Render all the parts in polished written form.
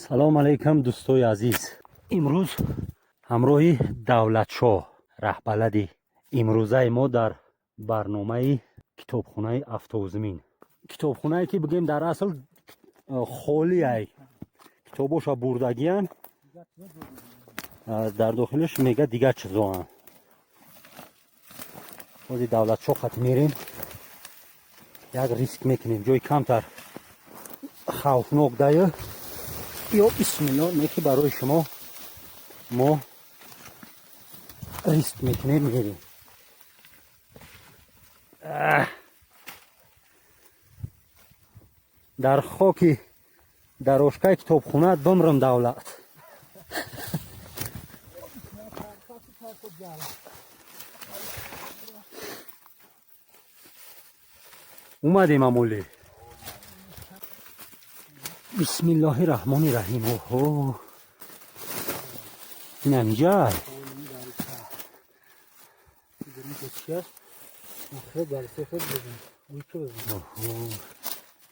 салом алайкум дӯстои азиз. имрӯз ҳамроҳи давлатшоҳ раҳбалади имрӯзаи мо дар барномаи китобхонаи Автозмин. Китобхонае ки бигем дар асл холияй китобоша бурдагиян, дар дохилаш мега дига чизоан. ози давлатшоҳ хати мерем, як риск мекунем, ҷои камтар хавфнок даю ё бисмилло неки барои шумо мо риск мекунем, мерем. дар хоки дарошкаи китобхонаат бимрам давлат. اومدیم امولی. بسم الله الرحمن الرحیم. اوه اینم جای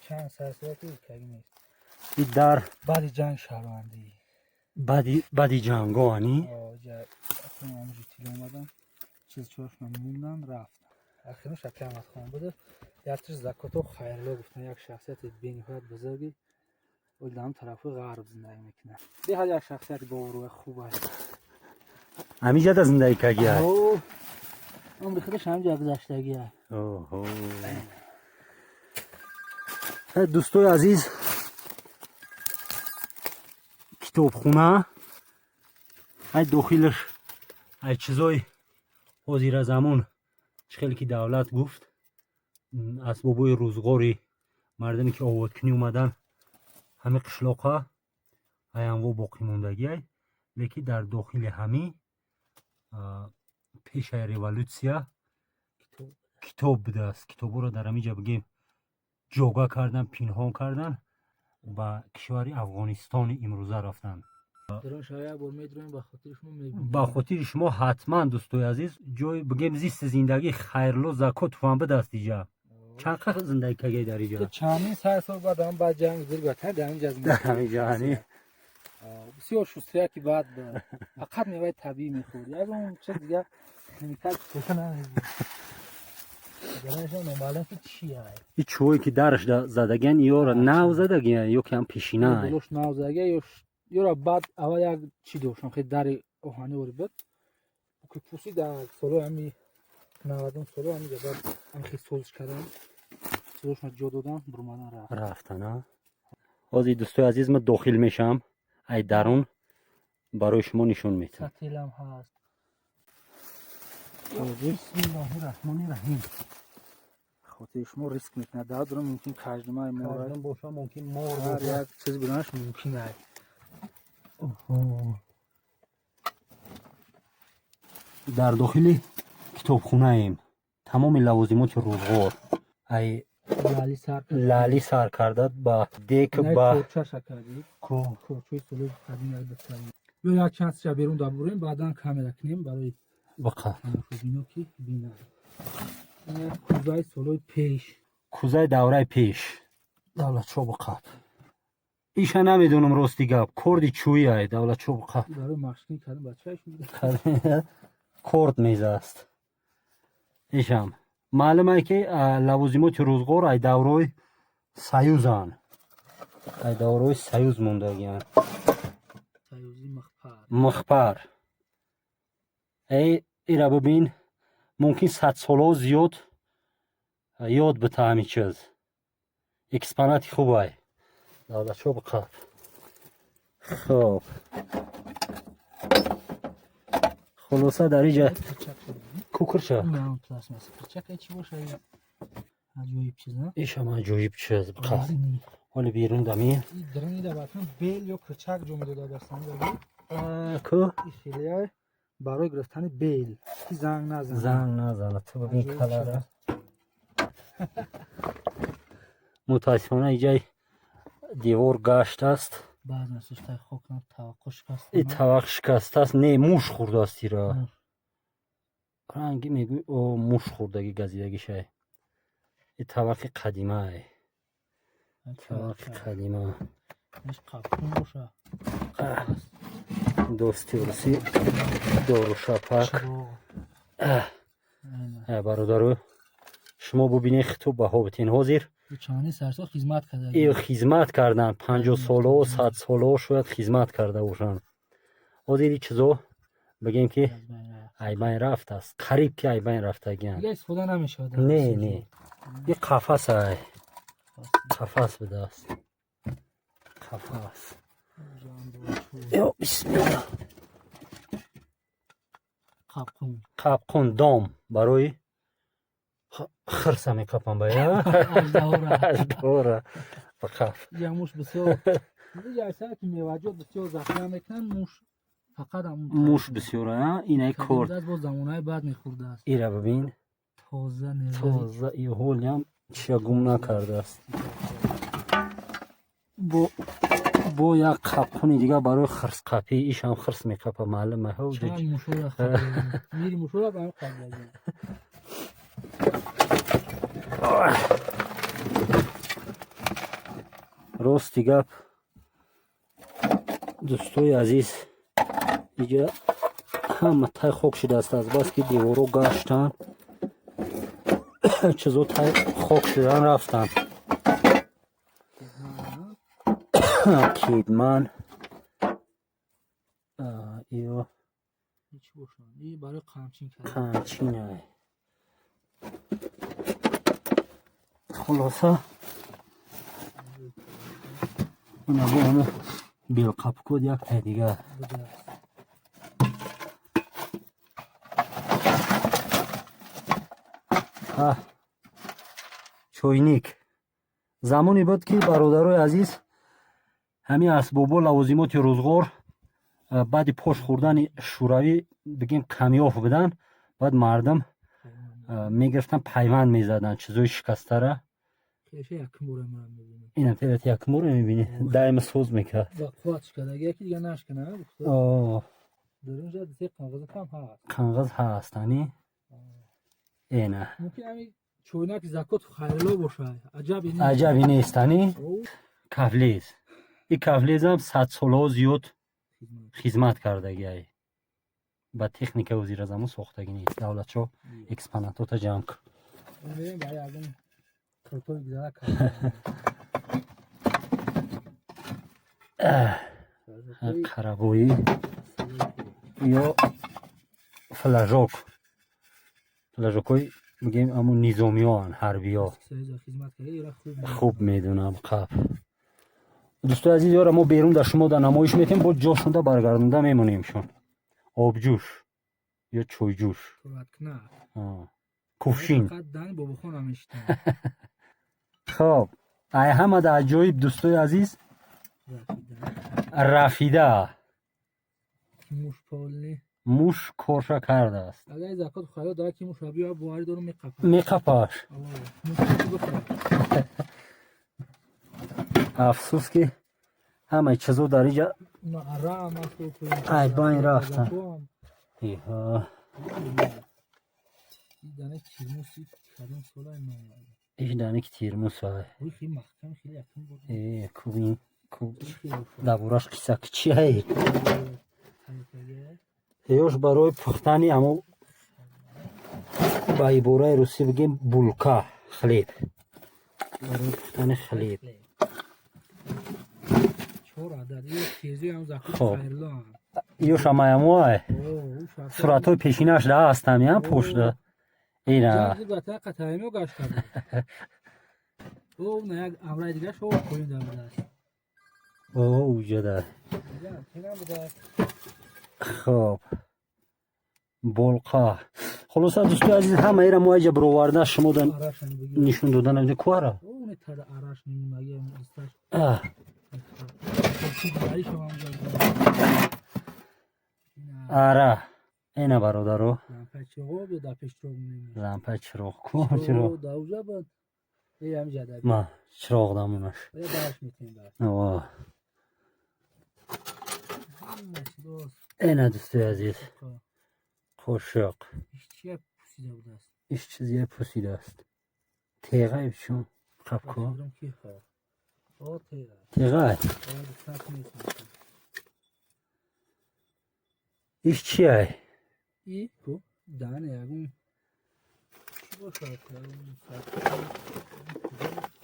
چند سرساتی کردیم در بعد جنگ شهروندی بعدی جنگانی آجا همونجا تیل اومدم چیز چهارش من موندم رفتم اخیرا شکر احمد خان بوده یکترش زکات و خیرلا گفتن یک شخصیت بینهایت بزرگی و در هم طرف غرب زندگی میکنه به حال یک شخصیت با روح خوب است همیشه در زندگی کردی اوه عمر خودش همینجا گذشتگی است دوستای عزیز، کتابخونه ای داخلش ای چیزای حاضر زمان خیلی که دولت گفت اسبابای روزگاری مردمی که آباد کنی اومدن همه قشلاق‌ها ای انواع باقی موندگی ای لیکن در داخل همه پیش رولوسیا کتاب بوده است. کتابو رو در همینجا بگیم جوگا کردن، پنهان کردن و کشور افغانستان امروزه رفتن. درون شاید با میدونیم با خاطر شما میبینیم با خاطر شما حتما دوستای عزیز جای بگیم زیست زندگی خیرلو زکات فهم بده است اینجا. چند خط زندگی کردی در اینجا؟ چندین سال بعد هم بعد جنگ زیر در اینجا در همینجا هنی بسیار شستری که بعد فقط میوه طبیعی میخوری از اون چه دیگه کمیکال کنه درنشان نمالن که چیه این چوی که درش زدگن یا را نو زدگن یا کم پیشینه دلوش نو زدگن یا را بعد اول یک چی دوشن خیلی در اوهانی وری بود که پوسی در سالو همی 90 سالو همی بعد هم خیلی سوزش کردن سوزشون جا دادن برمانن رفتن ها. آزی دوستای عزیز من داخل میشم ای درون برای شما نشون میتونم. سطیلم هست بسم الله الرحمن الرحیم. خاطر شما ریسک میکنه در ممکن کجنمه مار باشه ممکن مار باشه یک چیز بلنش ممکنه در داخل کتابخونه ایم تمام لوازمات روزگار ای لالی سر کرده با دیک با کورچه شکردی کورچه سلو قدیم یک بسیاری یا یک چند شب بیرون دار بریم بعدا کامل کنیم برای بقى بینو که بینه کوزای سلوی پیش کوزای دوره پیش دولت شو بقى ایشا نمیدونم راستی گپ کردی چویی ای دولت شو بقى برای مشکین کردن بچه‌اش میده کرد میزه است ایشم معلومه که لوازمات روزگار ای دوره سیوزان ای دوره سیوز موندگیان سیوزی مخبر ای ایرا ببین ممکن 100 سالا زیاد یاد بته همین چیز اکسپانات خوبه دولت شو بقى خب خلاصه در اینجا کوکرچه نه پلاستیک پرچک چی باشه عجیب چیز نه ایش هم عجیب چیز بقى حالا بیرون دمی درنی دا باتون بیل یا کرچک جو میداد دستان داری کو خیلیه برای گرفتن بیل کی زنگ نزنه تو ببین کلاره متاسفانه اینجا دیوار گشت است بعد نسوش تا خوک نم توقع شکست این توقع شکست است نه موش خورده است را رنگی میگوی او موش خوردگی گزیدگی شه این توقع قدیمه ای توقع قدیمه اش قابون باشه قفص دوستی روسی داروشپک. چراغ برادر شما ببینید خطوب به هابتین حاضر چانی سرسا خدمت کرده ای خدمت کردن 50 ساله و 100 ساله شاید خدمت کرده باشن. حاضر این چیزا بگیم که ای بین رفت است، قریب که ای بین رفته گیان. دیگه استفاده نمیشه. نه نه یه قفس ای قفس بده است قفس. یا بسم الله. قابقون دام برای خرسه میکپم باید دوره بخف موش بسیار دیگه اصلا که میواجد بسیار زخمی میکنن. موش فقط همون موش بسیاره. اینه کورد از با زمانهای بعد میخورده است. ایره ببین تازه ای هولی هم چیا گم نکرده است. با یک قابقونی دیگه برای خرس قپی ایش هم خرس میکپه معلومه ها. چند موشو را میری موشو را برای قبل راستی گپ دوستای عزیز دیگه همه تای خوک شده است از بس که دیوارو گشتن چیزو تای خوک شدن رفتن. کیدمن ایو هیچ باشن این برای قمچین کرده. قمچینه. خلاصه اینا با همه بیلقب کد یک تای دیگه. چوینیک زمانی بود که برادرای عزیز همین اسبابا لوازمات روزگار بعد پاش خوردن شوروی بگیم کمیاب بدن، بعد مردم میگرفتن پیوند میزدن چیزای شکسته را. این هم تیرت یک مور میبینی دایم سوز میکرد. با قوتش کرد اگه یکی دیگه نشکنه در اینجا دیگه کاغذ کم هست. کاغذ هستنی اینه ممکن همین چوینک زکات خیرلو باشه. عجبی نیستنی. کفلیز این کفلیز هم 100 ساله زیاد خدمت کردگی با تکنیک وزیر زمان ساختگی نیست. دولت شو اکسپاناتو تا جمع کرد. قربویی یا فلاژوک های بگیم همون نیزامیان حربی ها خوب میدونم. قب دوستای عزیز یارا ما بیرون در شما در نمایش میتیم با جاشون در برگردونده میمونیمشون. آبجوش یا چویجوش کفشین. خب ای همه در عجایب دوستای عزیز رفیده موش کارشا کرده است. اگر زکات خیلی داره که موش بیا بواری دارو میقپاش. افسوس که همه چیزو در اینجا ای باین رفتن. این دانه که تیرموس های کوبین دبوراش قصه کچی های یوش برای پختنی اما با عباره روسی بگیم بولکا خلیب برای پختن خلیب. خب یوش همه همه های صورت های پیشینش ده هستم هم پشته اینه اوجده. خب بولقا خلاصه دوستای عزیز همه ایره ما ایجا برآورده شما نشون دادن نمیده کوره آره اینه برادرو لامپه چراغ کو چراغ ما چراغ دامونش اینه دوستای عزیز خوشق ایش چیزی پوسیده است تیغه ایشون خب کن О, тега. تیغه باید سخت نیست مثلا. ایش چیه؟ ای کو دانه یگون چی باشه اون سخت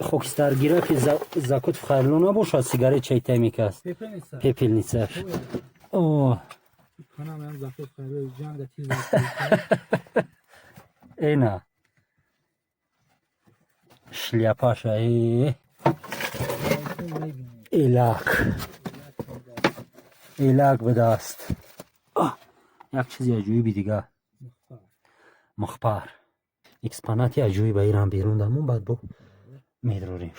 خاکسترگیره که زکات خیرلو نباشد سیگارت چای تمیکست پپه نیست پپلنیتسش اوه کنم هم زخت خیلی جنگ تیز اینا شلیپاش ای ایلاک ایلاک به دست یک چیزی عجیبی دیگه مخبر اکسپاناتی عجیبی به ایران بیرون دارمون بعد با میدروریم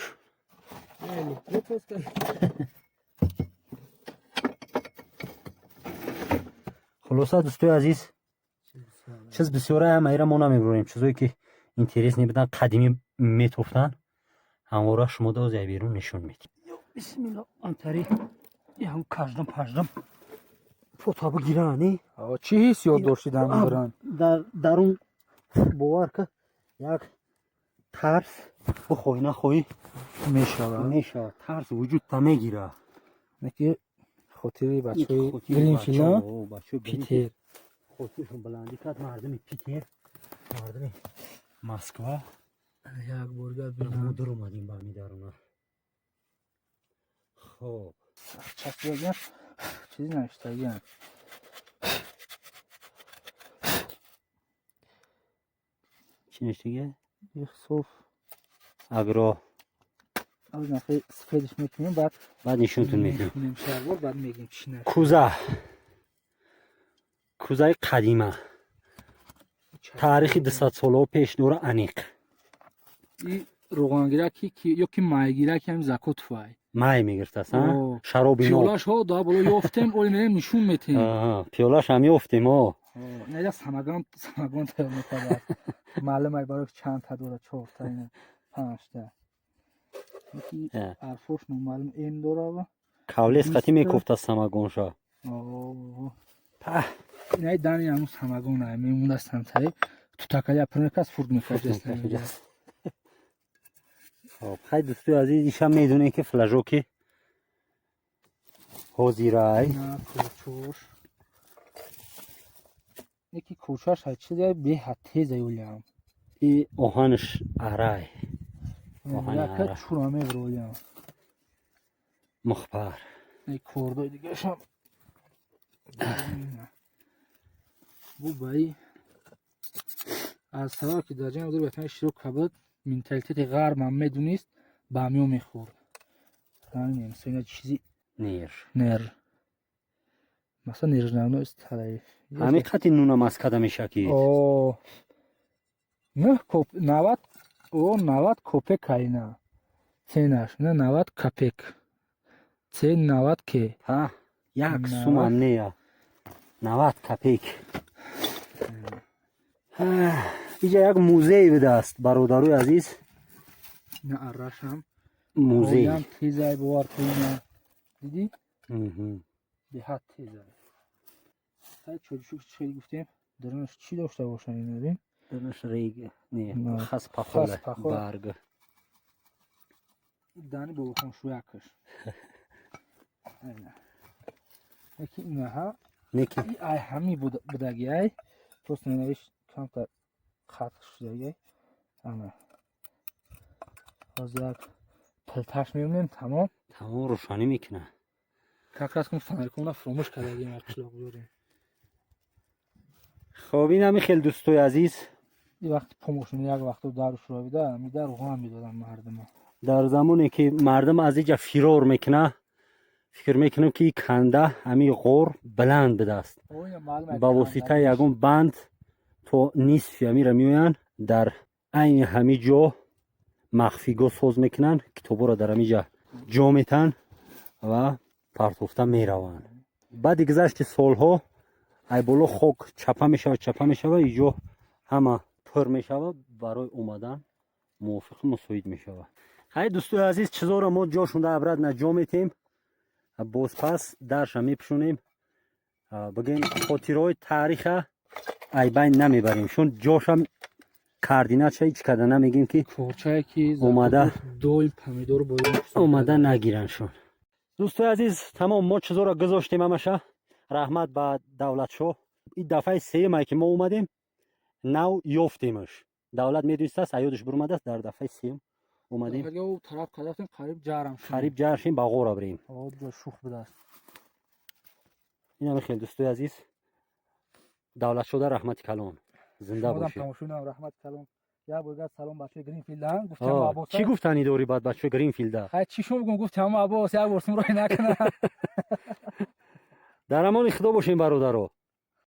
خلاصه دوستای عزیز چیز بسیاره هم ایران ما نمیبریم چیزایی که اینترس نمیدن قدیمی میتوفتن همواره شما دوز بیرون نشون میدیم بسم الله انتری یه کجدم پجدم پوتابو گیرانی چی هیست یاد داشتیدن برن در اون باور که یک ترس بخوای نخوای میشه ترس وجود تا میگیره نکی خاطری بچه گرینفیلا پیتر خاطرشون بلندی کرد مردم پیتر مردم مسکو یک برگر ما بینم در اومدیم با میدارونه خب چطور بگم چیزی نشتگیم چی نشتیگه؟ یک صوف اگرو از نخی سفیدش میکنیم بعد نشونتون میدیم میکنیم شلوار بعد میگیم چی نشد کوزه قدیمه تاریخی 200 ساله پیش نور انیق این روغانگیرکی که یا که مایگیرکی هم زکات فای مای میگرفت اصلا شرابی نو پیولاش ها دا بالا یافتیم اولی میریم نشون میتیم پیولاش هم یافتیم نه سمگان تایم میکنه معلوم ای برای چند تا دوره 4 تا اینه 5 تا یکی ارفوش معلوم این دوره و کاولیس خطی میکفت از سمگون شا نه دانی همون سمگون های میمون از تنتایی تو تکایی اپرنکست فورد میکنه خیلی دوستوی عزیز ایشم میدونه که فلاژوکی حوزیرای نه کوچوش یکی کوچاش های چیزی به حد تیزه یولیم ای آهانش ارای یکه چورامه برولیم مخبر ای کوردای دیگه شم بو بایی از سرا که در جنگ بودر بهتنی شروع کبود منتالیتیت غرب هم میدونیست با همیو میخورد همین مثلا چیزی نر مثلا نرجنانو است تلایی همین قطعی نونم از کدام شکید نه کوپ 90 او 90 کوپک اینا ценаш نه 90 کپک цен 90 که ها یک سوم هم نه 90 کپیک اینجا یک موزه بده است برادروی عزیز نه ارشم موزه هم تیزای بوار تیزای دیدی؟ به حد تیزای های چوشو چی گفتیم درنش چی داشته باشن این ببین درنش ریگ نه خس پخوله برگ دانی با بخون شو یکش یکی اینه ها نیکی ای همی بودگی ای توست ننویش کم تا خط شده همه از یک پلتش میمونیم تمام روشانی میکنه کاکراس کن فنر کنه فراموش کردیم اقشلاق بوریم خب این همی خیلی دوستوی عزیز این وقت پوموشون یک وقت دارو شروع بیده می در روغان میدادن مردم در زمانی که مردم از اینجا فرار میکنه فکر میکنم که این کنده همی غور بلند بده است با واسطه یکون بند تو نیست همی را میوین در این همی جا مخفی گو سوز میکنن کتابو را در همی جا میتن و پرتوفته میرون بعد گذشت سالها ای بولو خوک چپه میشه و اینجا همه پر میشه برای اومدن موافق مساعد میشه. خیلی دوستوی عزیز چیزا را ما جاشون در عبرت نجا میتیم باز پس درش هم میپشونیم بگیم خاطرهای تاریخ ای بین نمیبریم چون جاش هم координатша ҳеҷ када намегем ки корчае ки омада доим помидор бо омада нагираншон. дӯстои азиз, тамом мо чизоро гузоштем ҳамаша. раҳмат ба давлатшоҳ. ин дафъаи сеюмае ки мо омадем, нав ёфтемаш. давлат медонистааст, аёдаш буромадааст, дар дафъаи сеюм омадем. тараб кардем қариб ҷарам шуд. қариб ҷар шудем, ба ғора бирем. ҷо шух будааст. инам хел дӯстои азиз, давлатшоҳда раҳмати калон зинда бошед. тамошоинам раҳмати калон. Я бургад салом бачаи Гринфилдам гуфтам Аббос. чӣ гуфтани дори бад бачаи Гринфилда? Хай чӣ шум гуфтам Аббос, як бор сумрой накана. дар амони худо бошем бародаро.